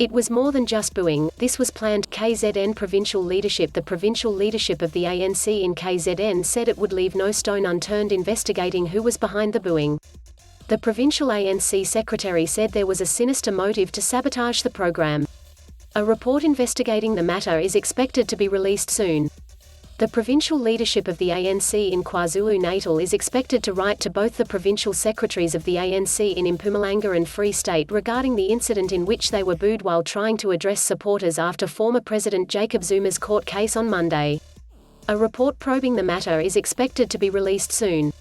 It was more than just booing, this was planned. KZN provincial leadership. The provincial leadership of the ANC in KZN said it would leave no stone unturned investigating who was behind the booing. The provincial ANC secretary said there was a sinister motive to sabotage the program. A report investigating the matter is expected to be released soon. The provincial leadership of the ANC in KwaZulu-Natal is expected to write to both the provincial secretaries of the ANC in Mpumalanga and Free State regarding the incident in which they were booed while trying to address supporters after former President Jacob Zuma's court case on Monday. A report probing the matter is expected to be released soon.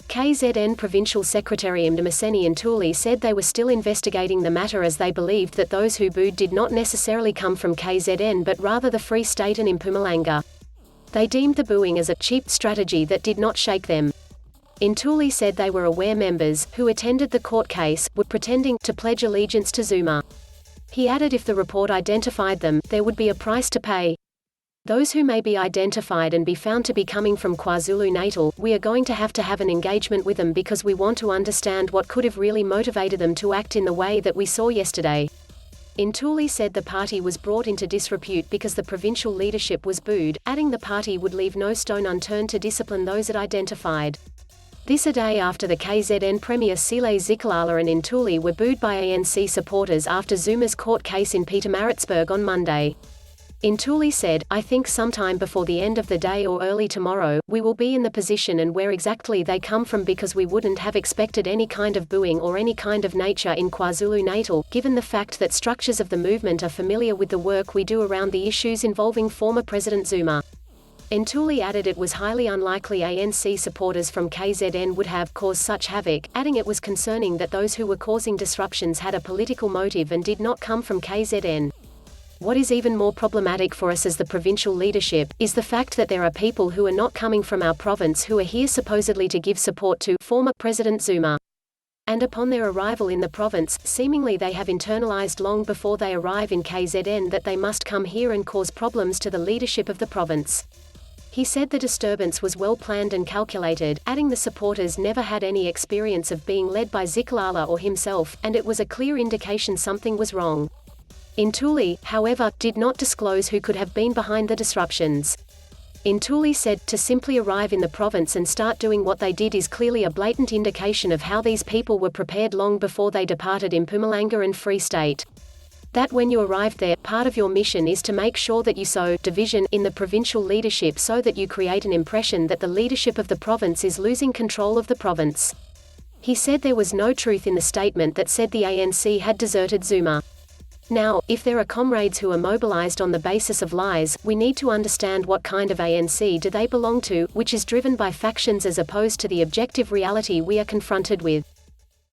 KZN Provincial Secretary Mdamaseni Ntuli said they were still investigating the matter as they believed that those who booed did not necessarily come from KZN but rather the Free State and Mpumalanga. They deemed the booing as a cheap strategy that did not shake them. Ntuli said they were aware members, who attended the court case, were pretending to pledge allegiance to Zuma. He added if the report identified them, there would be a price to pay. Those who may be identified and be found to be coming from KwaZulu-Natal, we are going to have an engagement with them because we want to understand what could have really motivated them to act in the way that we saw yesterday. Ntuli said the party was brought into disrepute because the provincial leadership was booed, adding the party would leave no stone unturned to discipline those it identified. This a day after the KZN Premier Sile Zikalala and Ntuli were booed by ANC supporters after Zuma's court case in Pietermaritzburg on Monday. Ntuli said, I think sometime before the end of the day or early tomorrow, we will be in the position and where exactly they come from because we wouldn't have expected any kind of booing or any kind of nature in KwaZulu-Natal, given the fact that structures of the movement are familiar with the work we do around the issues involving former President Zuma. Ntuli added it was highly unlikely ANC supporters from KZN would have caused such havoc, adding it was concerning that those who were causing disruptions had a political motive and did not come from KZN. What is even more problematic for us as the provincial leadership, is the fact that there are people who are not coming from our province who are here supposedly to give support to former President Zuma. And upon their arrival in the province, seemingly they have internalized long before they arrive in KZN that they must come here and cause problems to the leadership of the province. He said the disturbance was well planned and calculated, adding the supporters never had any experience of being led by Zikalala or himself, and it was a clear indication something was wrong. Ntuli, however, did not disclose who could have been behind the disruptions. Ntuli said, to simply arrive in the province and start doing what they did is clearly a blatant indication of how these people were prepared long before they departed Mpumalanga and Free State. That when you arrived there, part of your mission is to make sure that you sow division in the provincial leadership so that you create an impression that the leadership of the province is losing control of the province. He said there was no truth in the statement that said the ANC had deserted Zuma. Now, if there are comrades who are mobilized on the basis of lies, we need to understand what kind of ANC do they belong to, which is driven by factions as opposed to the objective reality we are confronted with.